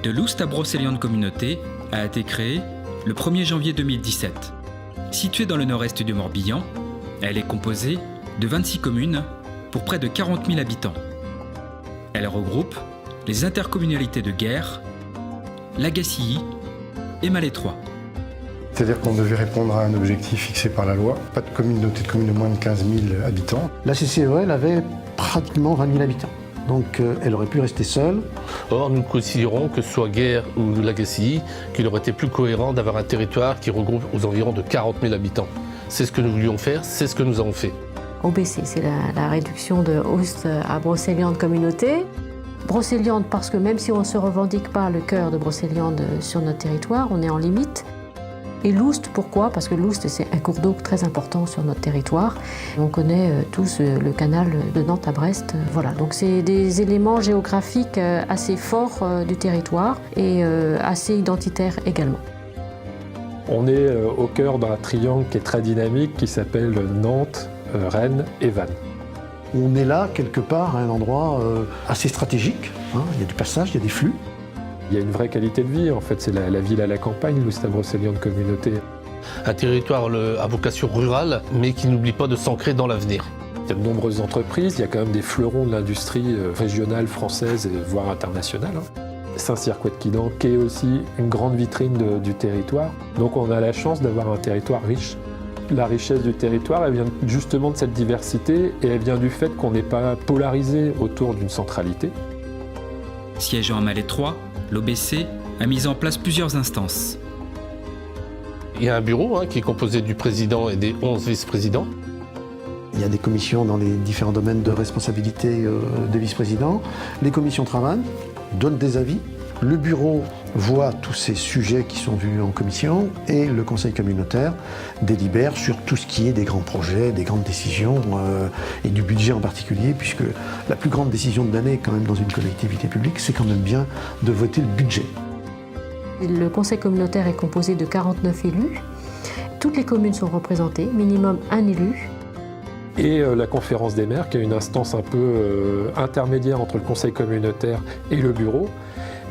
de Loust à Brocéliande Communauté a été créée le 1er janvier 2017. Située dans le nord-est du Morbihan, elle est composée de 26 communes pour près de 40 000 habitants. Elle regroupe les intercommunalités de Guers, Lagacilly et Malétroit. C'est-à-dire qu'on devait répondre à un objectif fixé par la loi. Pas de communauté de communes de moins de 15 000 habitants. La CCEL avait pratiquement 20 000 habitants. Donc elle aurait pu rester seule. Or, nous considérons que ce soit Guers ou Lagacilly, qu'il aurait été plus cohérent d'avoir un territoire qui regroupe aux environs de 40 000 habitants. C'est ce que nous voulions faire, c'est ce que nous avons fait. OBC, c'est la réduction de Loust à Brocéliande Communauté. Brocéliande parce que même si on ne se revendique pas le cœur de Brocéliande sur notre territoire, on est en limite. Et Loust, pourquoi? Parce que Loust, c'est un cours d'eau très important sur notre territoire. On connaît tous le canal de Nantes à Brest. Voilà, donc c'est des éléments géographiques assez forts du territoire et assez identitaires également. On est au cœur d'un triangle qui est très dynamique, qui s'appelle Nantes, Rennes et Vannes. On est là, quelque part, à un endroit assez stratégique. Il y a du passage, il y a des flux. Il y a une vraie qualité de vie, en fait, c'est la ville à la campagne, Loust à Brocéliande Communauté. Un territoire à vocation rurale, mais qui n'oublie pas de s'ancrer dans l'avenir. Il y a de nombreuses entreprises, il y a quand même des fleurons de l'industrie régionale, française, voire internationale. Saint-Cyr-Couët-Quidan, qui est aussi une grande vitrine du territoire. Donc on a la chance d'avoir un territoire riche. La richesse du territoire, elle vient justement de cette diversité et elle vient du fait qu'on n'est pas polarisé autour d'une centralité. Siégeant à Malétroit, l'OBC a mis en place plusieurs instances. Il y a un bureau qui est composé du président et des 11 vice-présidents. Il y a des commissions dans les différents domaines de responsabilité des vice-présidents. Les commissions travaillent, donnent des avis. Le bureau voit tous ces sujets qui sont vus en commission et le conseil communautaire délibère sur tout ce qui est des grands projets, des grandes décisions et du budget en particulier, puisque la plus grande décision de l'année quand même dans une collectivité publique, c'est quand même bien de voter le budget. Le conseil communautaire est composé de 49 élus. Toutes les communes sont représentées, minimum un élu. Et la conférence des maires, qui est une instance un peu intermédiaire entre le conseil communautaire et le bureau,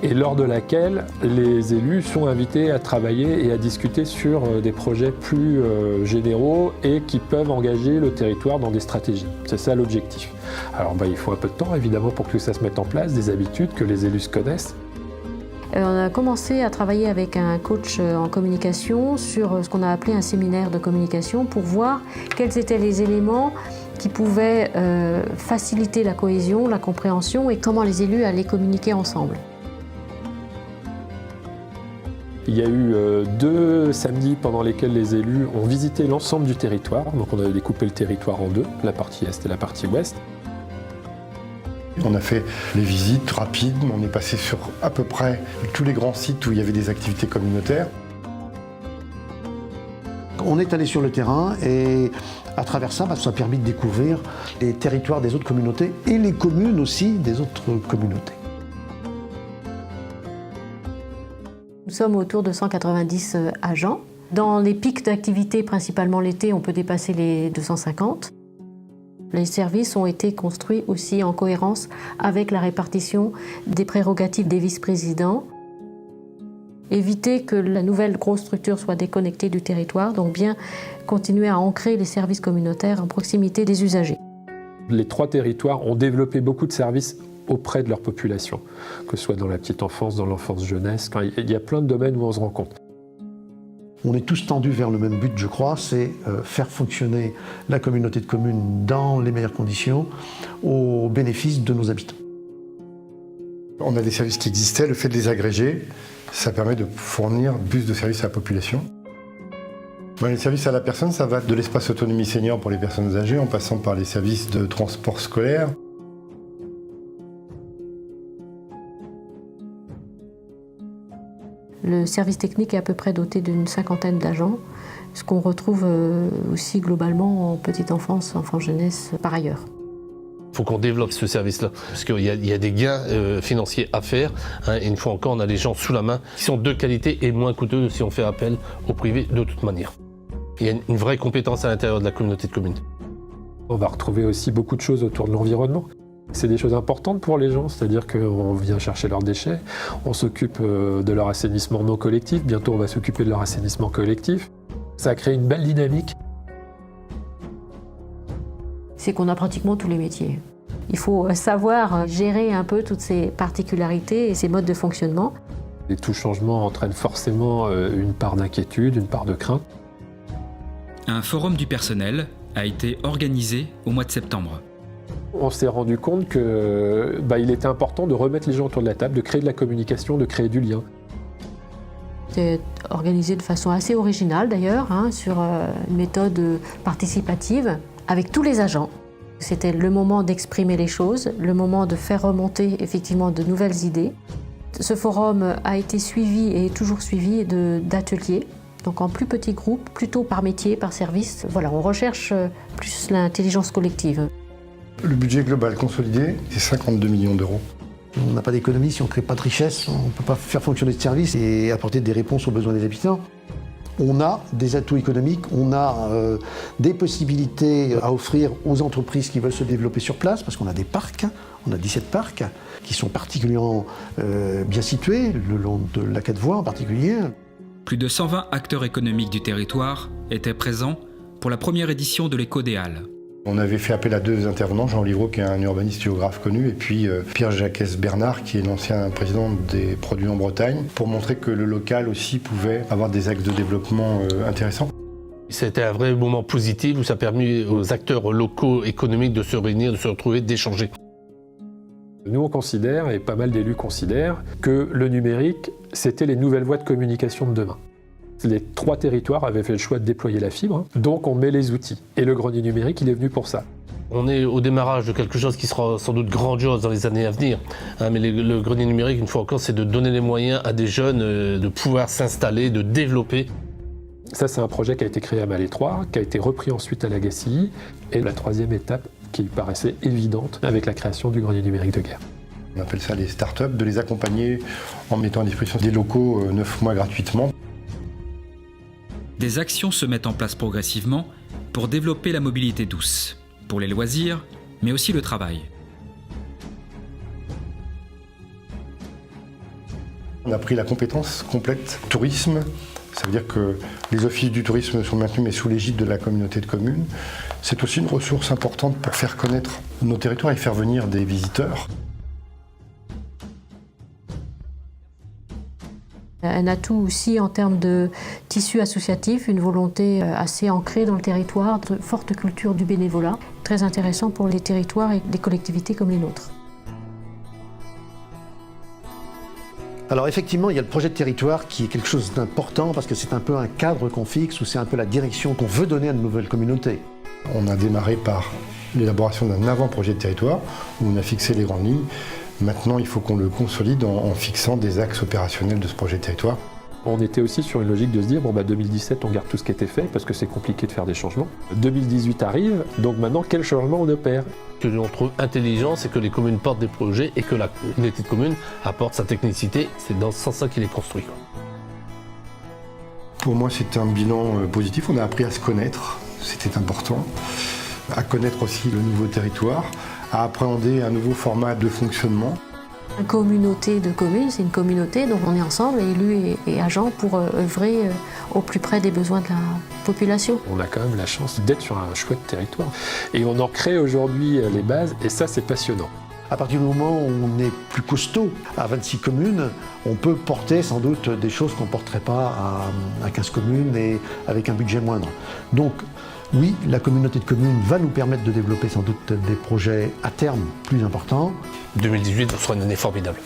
et lors de laquelle les élus sont invités à travailler et à discuter sur des projets plus généraux et qui peuvent engager le territoire dans des stratégies. C'est ça l'objectif. Alors il faut un peu de temps évidemment pour que ça se mette en place, des habitudes que les élus se connaissent. On a commencé à travailler avec un coach en communication sur ce qu'on a appelé un séminaire de communication pour voir quels étaient les éléments qui pouvaient faciliter la cohésion, la compréhension et comment les élus allaient communiquer ensemble. Il y a eu 2 samedis pendant lesquels les élus ont visité l'ensemble du territoire. Donc on avait découpé le territoire en deux, la partie est et la partie ouest. On a fait les visites rapides, on est passé sur à peu près tous les grands sites où il y avait des activités communautaires. On est allé sur le terrain et à travers ça, ça a permis de découvrir les territoires des autres communautés et les communes aussi des autres communautés. Nous sommes autour de 190 agents. Dans les pics d'activité, principalement l'été, on peut dépasser les 250. Les services ont été construits aussi en cohérence avec la répartition des prérogatives des vice-présidents. Éviter que la nouvelle grosse structure soit déconnectée du territoire, donc bien continuer à ancrer les services communautaires en proximité des usagers. Les 3 territoires ont développé beaucoup de services auprès de leur population, que ce soit dans la petite enfance, dans l'enfance jeunesse. Il y a plein de domaines où on se rend compte. On est tous tendus vers le même but, je crois, c'est faire fonctionner la communauté de communes dans les meilleures conditions au bénéfice de nos habitants. On a des services qui existaient, le fait de les agréger, ça permet de fournir plus de services à la population. Les services à la personne, ça va de l'espace autonomie senior pour les personnes âgées en passant par les services de transport scolaire. Le service technique est à peu près doté d'une 50aine d'agents, ce qu'on retrouve aussi globalement en petite enfance, enfant jeunesse par ailleurs. Il faut qu'on développe ce service-là, parce qu'il y a des gains financiers à faire. Et une fois encore, on a des gens sous la main qui sont de qualité et moins coûteux si on fait appel au privé de toute manière. Il y a une vraie compétence à l'intérieur de la communauté de communes. On va retrouver aussi beaucoup de choses autour de l'environnement. C'est des choses importantes pour les gens, c'est-à-dire qu'on vient chercher leurs déchets, on s'occupe de leur assainissement non collectif, bientôt on va s'occuper de leur assainissement collectif. Ça a créé une belle dynamique. C'est qu'on a pratiquement tous les métiers. Il faut savoir gérer un peu toutes ces particularités et ces modes de fonctionnement. Et tout changement entraîne forcément une part d'inquiétude, une part de crainte. Un forum du personnel a été organisé au mois de septembre. On s'est rendu compte qu'il était important de remettre les gens autour de la table, de créer de la communication, de créer du lien. C'est organisé de façon assez originale d'ailleurs, sur une méthode participative avec tous les agents. C'était le moment d'exprimer les choses, le moment de faire remonter effectivement de nouvelles idées. Ce forum a été suivi et est toujours suivi d'ateliers, donc en plus petits groupes, plutôt par métier, par service. Voilà, on recherche plus l'intelligence collective. Le budget global consolidé, c'est 52 millions d'euros. On n'a pas d'économie si on ne crée pas de richesse, on ne peut pas faire fonctionner ce service et apporter des réponses aux besoins des habitants. On a des atouts économiques, on a des possibilités à offrir aux entreprises qui veulent se développer sur place, parce qu'on a des parcs, on a 17 parcs qui sont particulièrement bien situés, le long de la 4 voies en particulier. Plus de 120 acteurs économiques du territoire étaient présents pour la première édition de l'Éco des Halles. On avait fait appel à 2 intervenants, Jean Livreau qui est un urbaniste géographe connu et puis Pierre-Jacques Bernard qui est l'ancien président des Produits en Bretagne pour montrer que le local aussi pouvait avoir des axes de développement intéressants. C'était un vrai moment positif où ça a permis aux acteurs locaux économiques de se réunir, de se retrouver, d'échanger. Nous on considère, et pas mal d'élus considèrent, que le numérique c'était les nouvelles voies de communication de demain. Les 3 territoires avaient fait le choix de déployer la fibre, donc on met les outils. Et le grenier numérique, il est venu pour ça. On est au démarrage de quelque chose qui sera sans doute grandiose dans les années à venir. Mais le grenier numérique, une fois encore, c'est de donner les moyens à des jeunes de pouvoir s'installer, de développer. Ça, c'est un projet qui a été créé à Malétroit, qui a été repris ensuite à Lagacilly. Et la 3e étape, qui paraissait évidente, avec la création du grenier numérique de Guer. On appelle ça les startups, de les accompagner en mettant à disposition des locaux 9 mois gratuitement. Des actions se mettent en place progressivement pour développer la mobilité douce, pour les loisirs, mais aussi le travail. On a pris la compétence complète tourisme, ça veut dire que les offices du tourisme sont maintenus mais sous l'égide de la communauté de communes. C'est aussi une ressource importante pour faire connaître nos territoires et faire venir des visiteurs. Un atout aussi en termes de tissu associatif, une volonté assez ancrée dans le territoire, de forte culture du bénévolat, très intéressant pour les territoires et les collectivités comme les nôtres. Alors effectivement, il y a le projet de territoire qui est quelque chose d'important parce que c'est un peu un cadre qu'on fixe ou c'est un peu la direction qu'on veut donner à de nouvelles communautés. On a démarré par l'élaboration d'un avant-projet de territoire où on a fixé les grandes lignes. Maintenant, il faut qu'on le consolide en fixant des axes opérationnels de ce projet de territoire. On était aussi sur une logique de se dire, 2017, on garde tout ce qui était fait parce que c'est compliqué de faire des changements. 2018 arrive, donc maintenant, quel changement on opère ? Ce que l'on trouve intelligent, c'est que les communes portent des projets et que la communauté de communes apporte sa technicité. C'est dans ce sens-là qu'il est construit. Pour moi, c'est un bilan positif. On a appris à se connaître, c'était important. À connaître aussi le nouveau territoire, à appréhender un nouveau format de fonctionnement. Une communauté de communes, c'est une communauté, donc on est ensemble, élus et agents, pour œuvrer au plus près des besoins de la population. On a quand même la chance d'être sur un chouette territoire. Et on en crée aujourd'hui les bases, et ça, c'est passionnant. À partir du moment où on est plus costaud, à 26 communes, on peut porter sans doute des choses qu'on ne porterait pas à 15 communes et avec un budget moindre. Donc, oui, la communauté de communes va nous permettre de développer sans doute des projets à terme plus importants. 2018 sera une année formidable.